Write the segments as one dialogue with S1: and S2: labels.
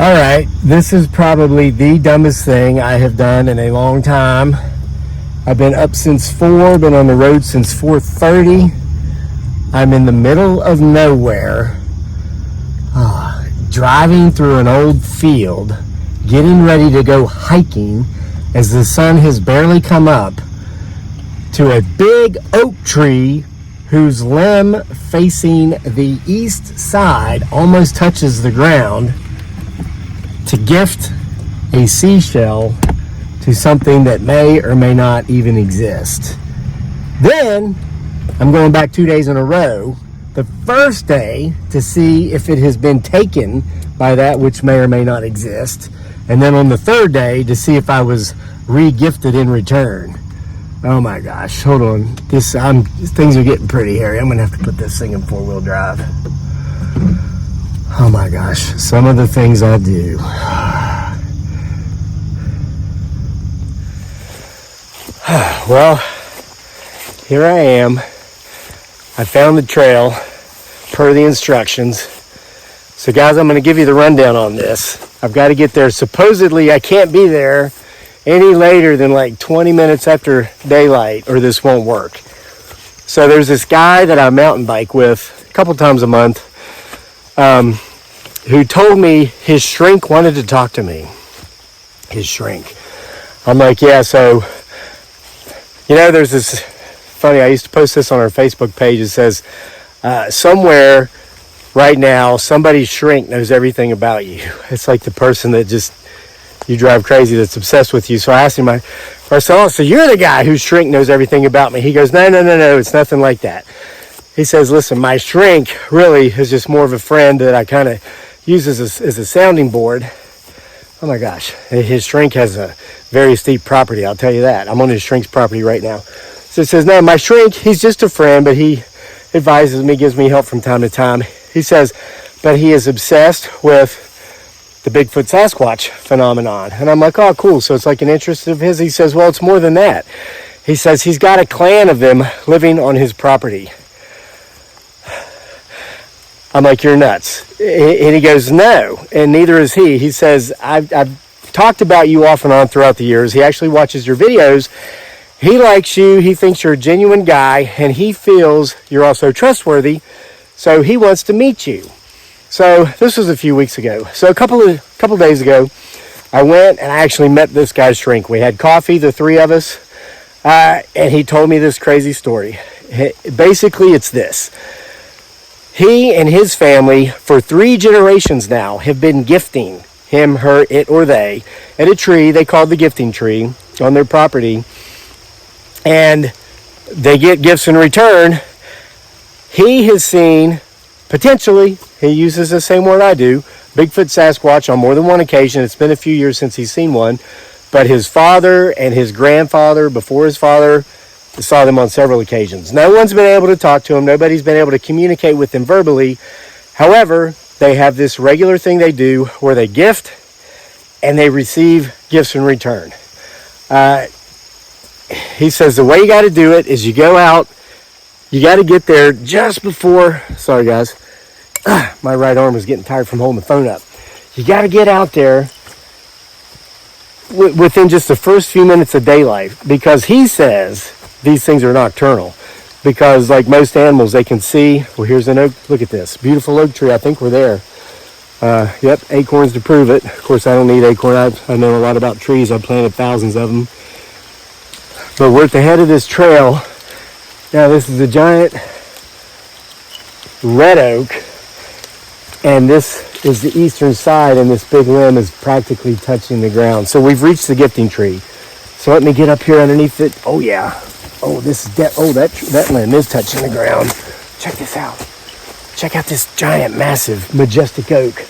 S1: All right, this is probably the dumbest thing I have done in a long time. I've been up since 4, been on the road since 4:30. I'm in the middle of nowhere, driving through an old field, getting ready to go hiking as the sun has barely come up, to a big oak tree whose limb facing the east side almost touches the ground, to gift a seashell to something that may or may not even exist. Then I'm going back 2 days in a row. The first day to see if it has been taken by that which may or may not exist, and then on the third day to see if I was re-gifted in return. Oh my gosh, hold on. Things are getting pretty hairy. I'm gonna have to put this thing in 4-wheel drive. Oh my gosh, some of the things I do. Well, here I am. I found the trail per the instructions. So guys, I'm going to give you the rundown on this. I've got to get there. Supposedly, I can't be there any later than like 20 minutes after daylight or this won't work. So there's this guy that I mountain bike with a couple times a month who told me his shrink wanted to talk to me. His shrink. I'm like, yeah, so, you know, there's this, funny, I used to post this on our Facebook page. It says, somewhere right now, somebody's shrink knows everything about you. It's like the person that just, you drive crazy, that's obsessed with you. So I asked him, so you're the guy whose shrink knows everything about me. He goes, no, it's nothing like that. He says, listen, my shrink really is just more of a friend that I kind of use as a sounding board. Oh my gosh, his shrink has a very steep property, I'll tell you that. I'm on his shrink's property right now. So it says, no, my shrink, he's just a friend, but he advises me, gives me help from time to time. He says, but he is obsessed with the Bigfoot Sasquatch phenomenon. And I'm like, oh, cool. So it's like an interest of his. He says, well, it's more than that. He says he's got a clan of them living on his property. I'm like, you're nuts. And he goes, no, and neither is he. He says, I've talked about you off and on throughout the years. He actually watches your videos. He likes you. He thinks you're a genuine guy, and he feels you're also trustworthy. So he wants to meet you. So this was a few weeks ago. So a couple days ago, I went and I actually met this guy's shrink. We had coffee, the three of us, and he told me this crazy story. Basically, it's this. He and his family, for 3 generations now, have been gifting him, her, it, or they at a tree they called the gifting tree on their property. And they get gifts in return. He has seen, potentially, he uses the same word I do, Bigfoot Sasquatch on more than one occasion. It's been a few years since he's seen one. But his father and his grandfather, before his father, saw them on several occasions. No one's been able to talk to him. Nobody's been able to communicate with them verbally. However, they have this regular thing they do where they gift and they receive gifts in return. He says the way you got to do it is you go out, you got to get there just before, sorry guys, my right arm is getting tired from holding the phone up. You got to get out there within just the first few minutes of daylight, because he says these things are nocturnal. Because like most animals, they can see, well, here's an oak, look at this, beautiful oak tree, I think we're there. Yep, acorns to prove it. Of course, I don't need acorn, I know a lot about trees, I've planted thousands of them. But we're at the head of this trail. Now this is a giant red oak, and this is the eastern side, and this big limb is practically touching the ground. So we've reached the gifting tree. So let me get up here underneath it. Oh yeah. Oh, this is that limb is touching the ground. Check this out. Check out this giant, massive, majestic oak.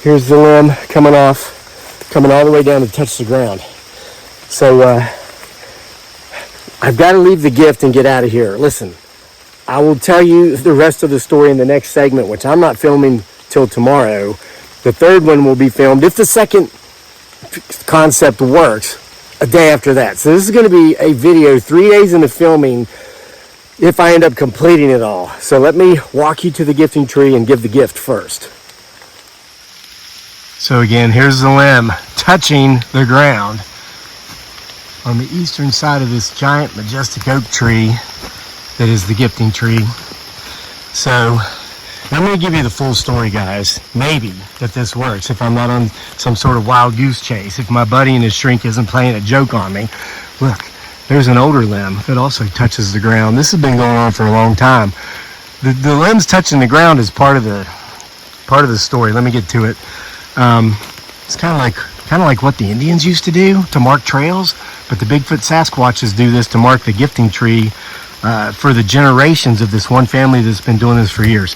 S1: Here's the limb coming off, coming all the way down to touch the ground. So I've got to leave the gift and get out of here. Listen, I will tell you the rest of the story in the next segment, which I'm not filming till tomorrow. The third one will be filmed, if the second concept works, a day after that. So this is going to be a video 3 days into filming if I end up completing it all. So let me walk you to the gifting tree and give the gift first. So again, here's the limb touching the ground on the eastern side of this giant majestic oak tree that is the gifting tree. So I'm going to give you the full story, guys. Maybe that this works if I'm not on some sort of wild goose chase, if my buddy and his shrink isn't playing a joke on me. Look, there's an older limb that also touches the ground. This has been going on for a long time. The limbs touching the ground is part of the story. Let me get to it. It's kind of like what the Indians used to do to mark trails, but the Bigfoot Sasquatches do this to mark the gifting tree for the generations of this one family that's been doing this for years.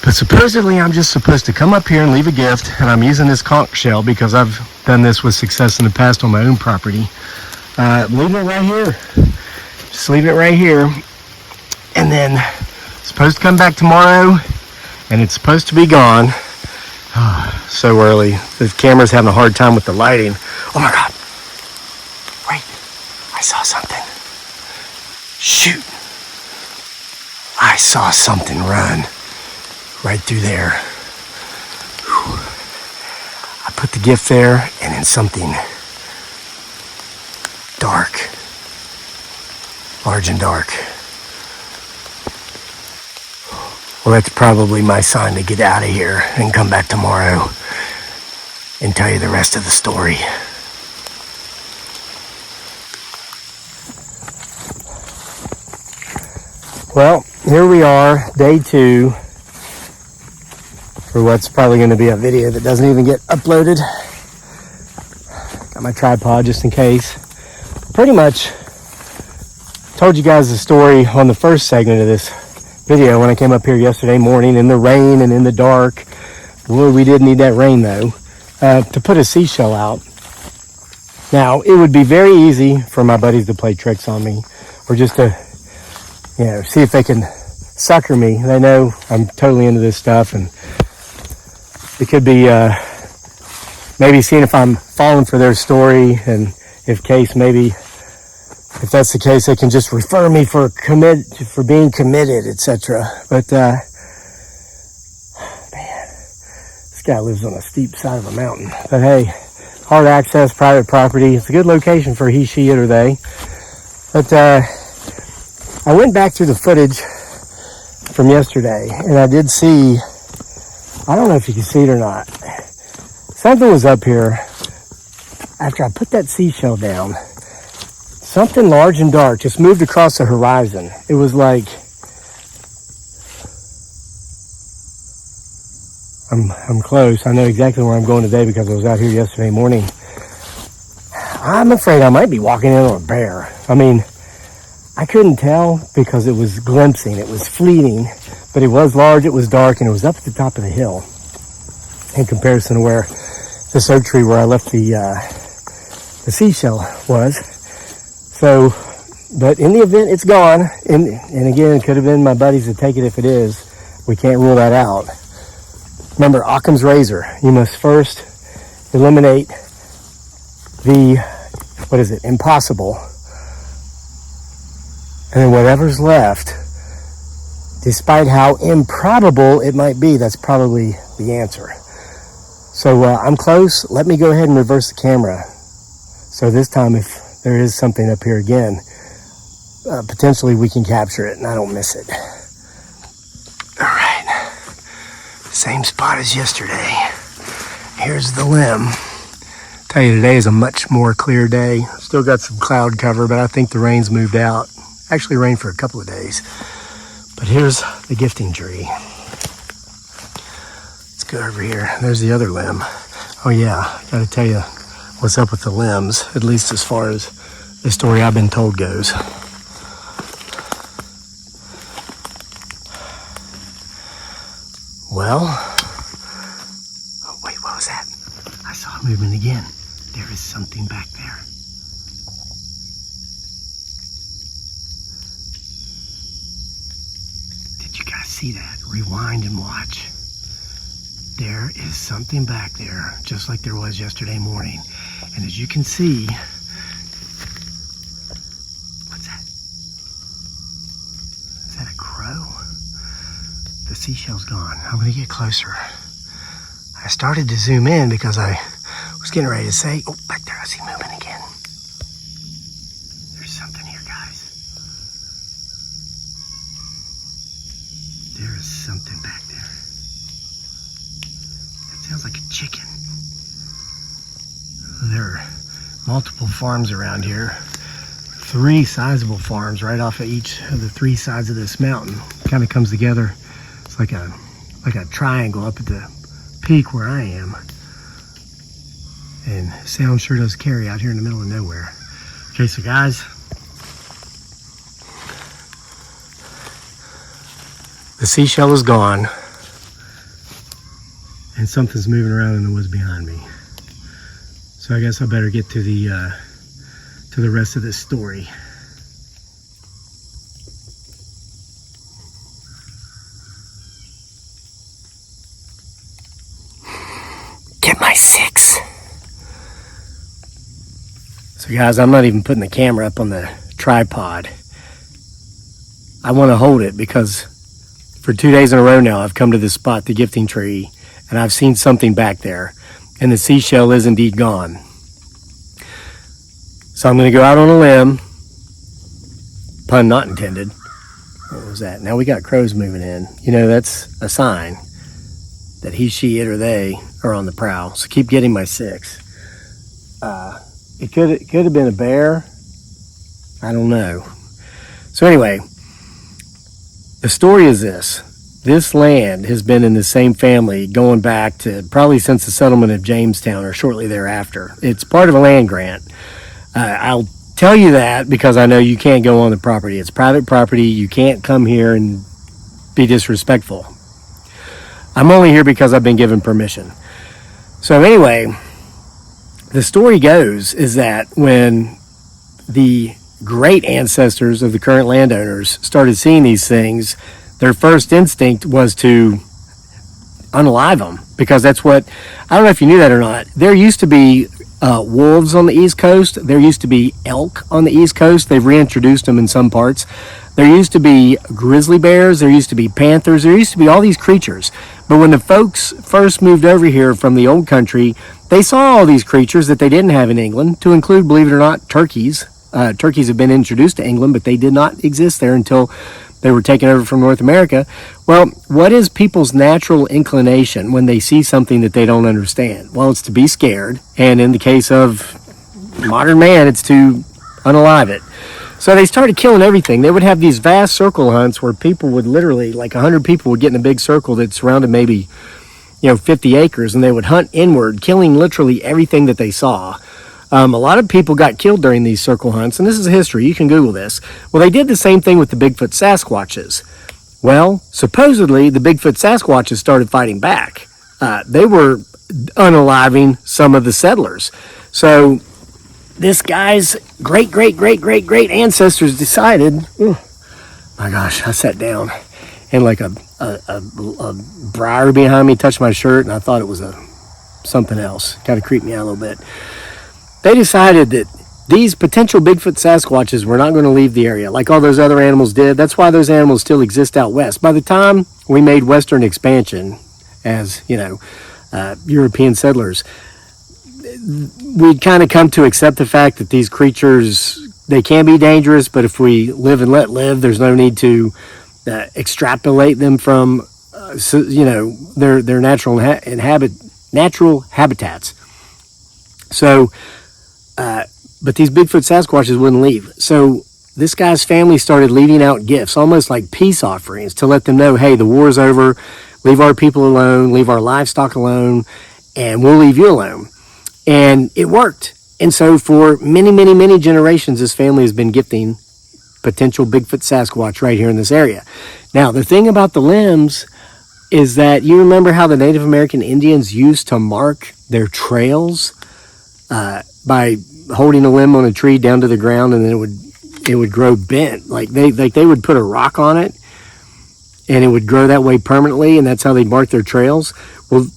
S1: But supposedly I'm just supposed to come up here and leave a gift, and I'm using this conch shell because I've done this with success in the past on my own property. Leaving it right here. Just leaving it right here. And then it's supposed to come back tomorrow, and it's supposed to be gone. Oh, so early. The camera's having a hard time with the lighting. Oh my God. Wait, I saw something. Shoot. I saw something run right through there. Whew. I put the gift there, and then something dark, large and dark. Well, that's probably my sign to get out of here and come back tomorrow and tell you the rest of the story. Well, here we are, day 2, for what's probably going to be a video that doesn't even get uploaded. Got my tripod just in case. Pretty much told you guys the story on the first segment of this video when I came up here yesterday morning in the rain and in the dark. Boy, we did need that rain though, to put a seashell out. Now, it would be very easy for my buddies to play tricks on me, or just to, see if they can sucker me. They know I'm totally into this stuff, and it could be maybe seeing if I'm falling for their story, and if that's the case, they can just refer me for being committed, etc. But man, this guy lives on a steep side of a mountain. But hey, hard access, private property. It's a good location for he, she, it, or they. But I went back through the footage from yesterday, and I did see, I don't know if you can see it or not, something was up here after I put that seashell down. Something large and dark just moved across the horizon. It was like, I'm close. I know exactly where I'm going today because I was out here yesterday morning. I'm afraid I might be walking in on a bear. I mean, I couldn't tell because it was glimpsing. It was fleeting, but it was large, it was dark, and it was up at the top of the hill in comparison to where this oak tree where I left the seashell was. So, but in the event it's gone, and again, it could have been my buddies that take it if it is. We can't rule that out. Remember, Occam's razor. You must first eliminate the, impossible. And then whatever's left, despite how improbable it might be, that's probably the answer. So I'm close. Let me go ahead and reverse the camera. So this time, if there is something up here again, potentially we can capture it and I don't miss it. All right, same spot as yesterday. Here's the limb. Tell you, today is a much more clear day. Still got some cloud cover, but I think the rain's moved out. Actually rained for a couple of days. But here's the gifting tree. Let's go over here. There's the other limb. Oh yeah, gotta tell you what's up with the limbs, at least as far as the story I've been told goes. Well, oh wait, what was that? I saw a movement again. There is something back there. Did you guys see that? Rewind and watch. There is something back there, just like there was yesterday morning. And as you can see, what's that? Is that a crow? The seashell's gone. I'm gonna get closer. I started to zoom in because I was getting ready to say, oh, back there, I see moving again. There's something here, guys. There is something back there. It sounds like a chicken. There are multiple farms around here. 3 sizable farms right off of each of the 3 sides of this mountain. Kind of comes together. It's like a triangle up at the peak where I am. And sound sure does carry out here in the middle of nowhere. Okay, so guys, the seashell is gone and something's moving around in the woods behind me. So I guess I better get to the rest of this story. Get my 6. So guys, I'm not even putting the camera up on the tripod. I want to hold it because for 2 days in a row now, I've come to this spot, the gifting tree, and I've seen something back there. And the seashell is indeed gone. So I'm going to go out on a limb. Pun not intended. What was that? Now we got crows moving in. You know, that's a sign that he, she, it, or they are on the prowl. So keep getting my 6. It could have been a bear. I don't know. So anyway, the story is this. This land has been in the same family going back to probably since the settlement of Jamestown or shortly thereafter. It's part of a land grant. I'll tell you that because I know you can't go on the property. It's private property. You can't come here and be disrespectful. I'm only here because I've been given permission. So anyway, the story goes is that when the great ancestors of the current landowners started seeing these things, their first instinct was to unalive them because that's what, I don't know if you knew that or not. There used to be wolves on the East Coast. There used to be elk on the East Coast. They've reintroduced them in some parts. There used to be grizzly bears. There used to be panthers. There used to be all these creatures. But when the folks first moved over here from the old country, they saw all these creatures that they didn't have in England, to include, believe it or not, turkeys. Turkeys have been introduced to England, but they did not exist there until they were taken over from North America. Well, what is people's natural inclination when they see something that they don't understand? Well, it's to be scared. And in the case of modern man, it's to unalive it. So they started killing everything. They would have these vast circle hunts where people would literally, like 100 people would get in a big circle that surrounded maybe, 50 acres, and they would hunt inward, killing literally everything that they saw. A lot of people got killed during these circle hunts, and this is history. You can Google this. Well, they did the same thing with the Bigfoot Sasquatches. Well, supposedly, the Bigfoot Sasquatches started fighting back. They were unaliving some of the settlers. So this guy's great ancestors decided, oh my gosh, I sat down, and like a briar behind me touched my shirt, and I thought it was something else. Kind of creeped me out a little bit. They decided that these potential Bigfoot Sasquatches were not going to leave the area like all those other animals did. That's why those animals still exist out west. By the time we made western expansion as, European settlers, we'd kind of come to accept the fact that these creatures, they can be dangerous, but if we live and let live, there's no need to extrapolate them from, their natural habitats. So, but these Bigfoot Sasquatches wouldn't leave. So this guy's family started leaving out gifts, almost like peace offerings, to let them know, hey, the war's over, leave our people alone, leave our livestock alone, and we'll leave you alone. And it worked. And so for many generations, this family has been gifting potential Bigfoot Sasquatch right here in this area. Now, the thing about the limbs is that you remember how the Native American Indians used to mark their trails by holding a limb on a tree down to the ground, and then it would grow bent. Like they would put a rock on it, and it would grow that way permanently, and that's how they mark their trails. Well,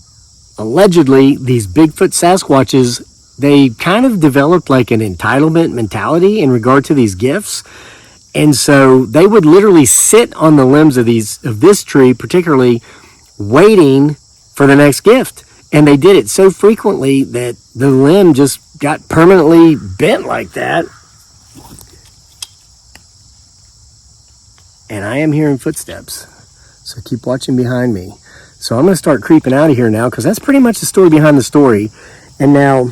S1: allegedly, these Bigfoot Sasquatches, they kind of developed like an entitlement mentality in regard to these gifts, and so they would literally sit on the limbs of this tree, particularly waiting for the next gift. And they did it so frequently that the limb just got permanently bent like that. And I am hearing footsteps. So keep watching behind me. So I'm going to start creeping out of here now, because that's pretty much the story behind the story. And now,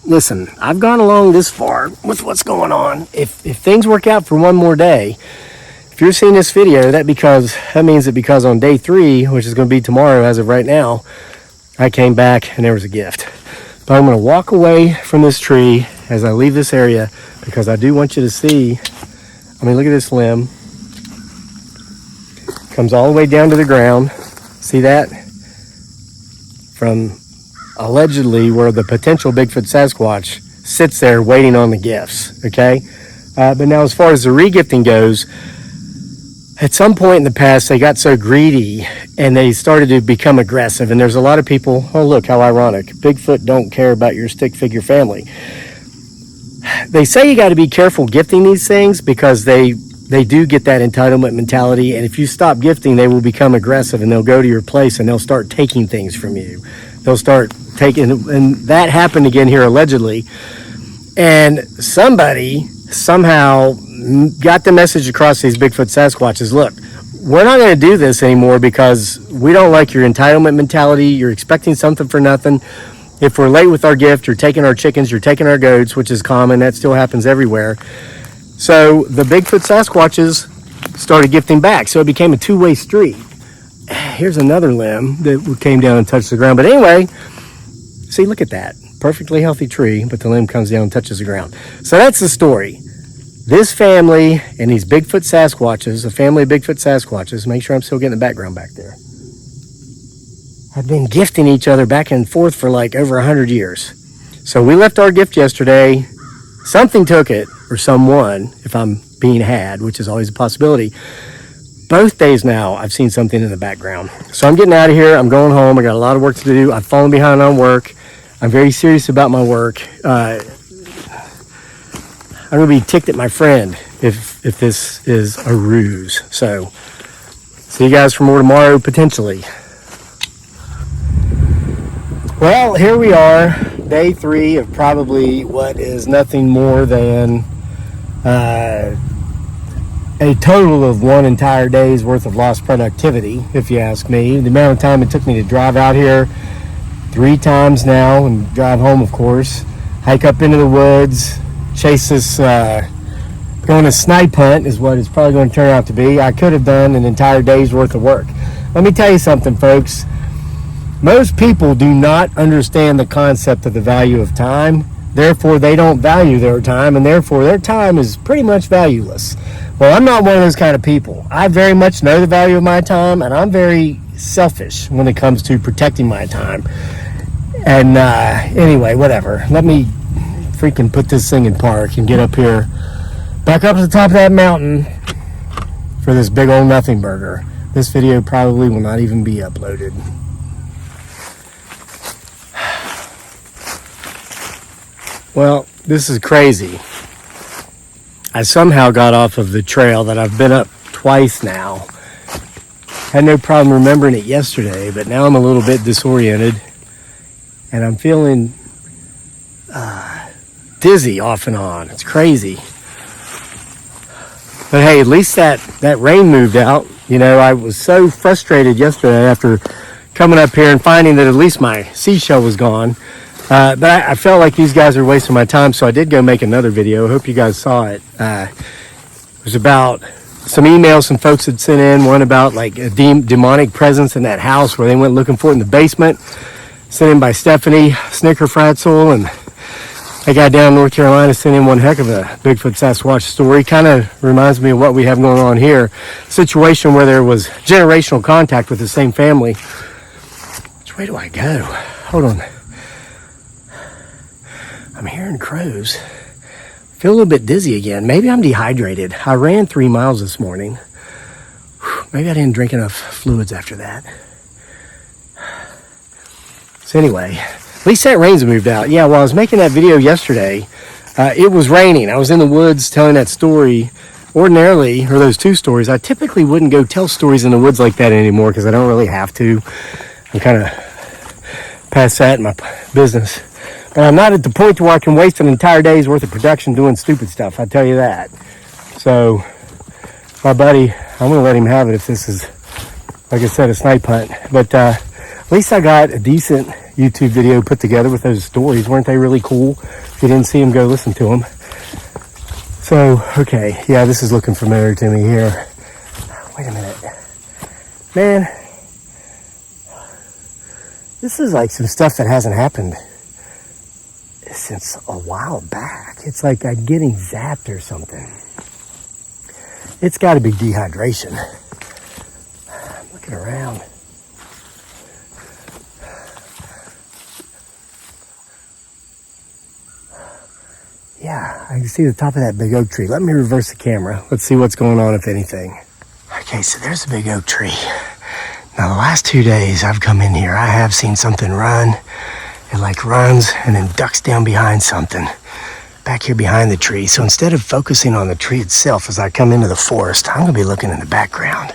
S1: listen, I've gone along this far with what's going on. If things work out for one more day, if you're seeing this video, that means that because on day 3, which is going to be tomorrow as of right now, I came back and there was a gift. But I'm going to walk away from this tree as I leave this area, because I do want you to see. I mean, look at this limb. Comes all the way down to the ground. See that? From allegedly where the potential Bigfoot Sasquatch sits there waiting on the gifts, okay? But now as far as the regifting goes, at some point in the past, they got so greedy and they started to become aggressive. And there's a lot of people, oh, look, how ironic. Bigfoot don't care about your stick figure family. They say you got to be careful gifting these things, because they do get that entitlement mentality. And if you stop gifting, they will become aggressive and they'll go to your place and they'll start taking things from you. They'll start taking, and that happened again here allegedly. And somebody somehow got the message across these Bigfoot Sasquatches: look, we're not going to do this anymore because we don't like your entitlement mentality. You're expecting something for nothing. If we're late with our gift, you're taking our chickens, you're taking our goats, which is common. That still happens everywhere. So the Bigfoot Sasquatches started gifting back. So it became a two-way street. Here's another limb that came down and touched the ground. But anyway, see, look at that. Perfectly healthy tree, but the limb comes down and touches the ground. So that's the story. This family and these Bigfoot Sasquatches, a family of Bigfoot Sasquatches, make sure I'm still getting the background back there, have been gifting each other back and forth for like over 100 years. So we left our gift yesterday. Something took it, or someone, if I'm being had, which is always a possibility. Both days now, I've seen something in the background. So I'm getting out of here. I'm going home. I got a lot of work to do. I've fallen behind on work. I'm very serious about my work. I'm going to be ticked at my friend if this is a ruse. So see you guys for more tomorrow, potentially. Well, here we are, day 3 of probably what is nothing more than a total of one entire day's worth of lost productivity, if you ask me. The amount of time it took me to drive out here 3 times now and drive home, of course, hike up into the woods, chase this, going to snipe hunt is what it's probably going to turn out to be. I could have done an entire day's worth of work. Let me tell you something, folks. Most people do not understand the concept of the value of time. Therefore, they don't value their time, and therefore their time is pretty much valueless. Well, I'm not one of those kind of people. I very much know the value of my time, and I'm very selfish when it comes to protecting my time. And anyway, whatever. Let me freaking put this thing in park and get up here, back up to the top of that mountain for this big old nothing burger. This video probably will not even be uploaded. Well, this is crazy. I somehow got off of the trail that I've been up twice now. Had no problem remembering it yesterday, but now I'm a little bit disoriented. And I'm feeling dizzy off and on. It's crazy. But hey, at least that rain moved out. You know, I was so frustrated yesterday after coming up here and finding that at least my seashell was gone. But I felt like these guys are wasting my time, so I did go make another video. I hope you guys saw it. It was about some emails some folks had sent in, one about like a demonic presence in that house where they went looking for it in the basement, sent in by Stephanie Snickerfratzel, and that guy down in North Carolina sent in one heck of a Bigfoot Sasquatch story. Kind of reminds me of what we have going on here. Situation where there was generational contact with the same family. Which way do I go? Hold on. I'm hearing crows. Feel a little bit dizzy again. Maybe I'm dehydrated. I ran 3 miles this morning. Maybe I didn't drink enough fluids after that. So anyway, at least that rain's moved out. Yeah, while I was making that video yesterday, it was raining. I was in the woods telling that story. Ordinarily, or those 2 stories, I typically wouldn't go tell stories in the woods like that anymore because I don't really have to. I'm kind of past that in my business. But I'm not at the point where I can waste an entire day's worth of production doing stupid stuff, I tell you that. So, my buddy, I'm going to let him have it if this is, like I said, a snipe hunt. But at least I got a decent YouTube video put together with those stories. Weren't they really cool? If you didn't see them, go listen to them. So, okay, yeah, this is looking familiar to me here. Wait a minute. Man, this is like some stuff that hasn't happened since a while back. It's like I'm getting zapped or something. It's got to be dehydration. I'm looking around. Yeah, I can see the top of that big oak tree. Let me reverse the camera. Let's see what's going on, if anything. Okay, so there's a big oak tree. Now, the last 2 days I've come in here, I have seen something run. It like runs and then ducks down behind something back here behind the tree. So instead of focusing on the tree itself as I come into the forest, I'm going to be looking in the background.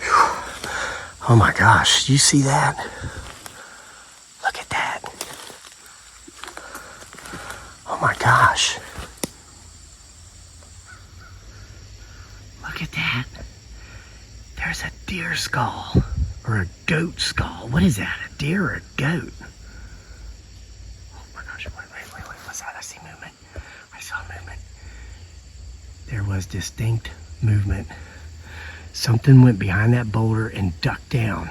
S1: Whew. Oh my gosh, do you see that? Look at that. Oh my gosh. Look at that. There's a deer skull. Or a goat skull. What is that? A deer or a goat? Oh my gosh. Wait. What's that? I see movement. I saw movement. There was distinct movement. Something went behind that boulder and ducked down.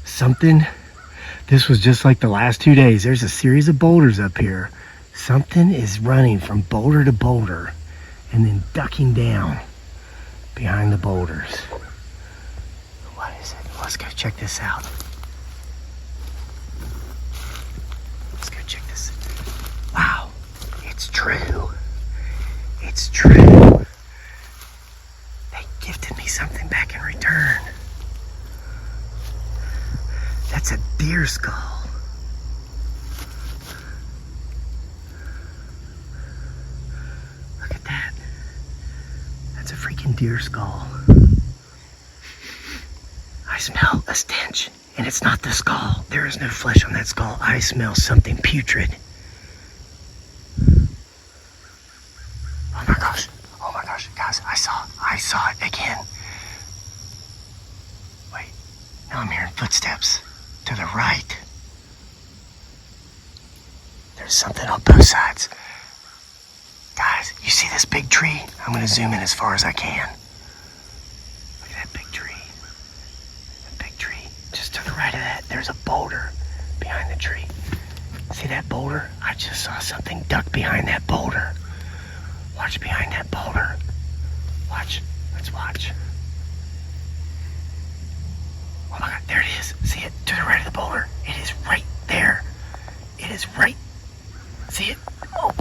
S1: Something. This was just like the last 2 days. There's a series of boulders up here. Something is running from boulder to boulder and then ducking down behind the boulders. What is it? Let's go check this out. Let's go check this. Wow, it's true. It's true. They gifted me something back in return. That's a deer skull. Look at that. That's a freaking deer skull. I smell a stench, and it's not the skull. There is no flesh on that skull. I smell something putrid. Oh my gosh, guys, I saw it again. Wait, now I'm hearing footsteps to the right. There's something on both sides. Guys, you see this big tree? I'm gonna zoom in as far as I can. Look at that big tree. Just to the right of that, there's a boulder behind the tree. See that boulder? I just saw something duck behind that boulder. Watch behind that boulder. Watch. Let's watch. Oh my God, there it is. See it? To the right of the boulder. It is right there. It is right. See it? Oh.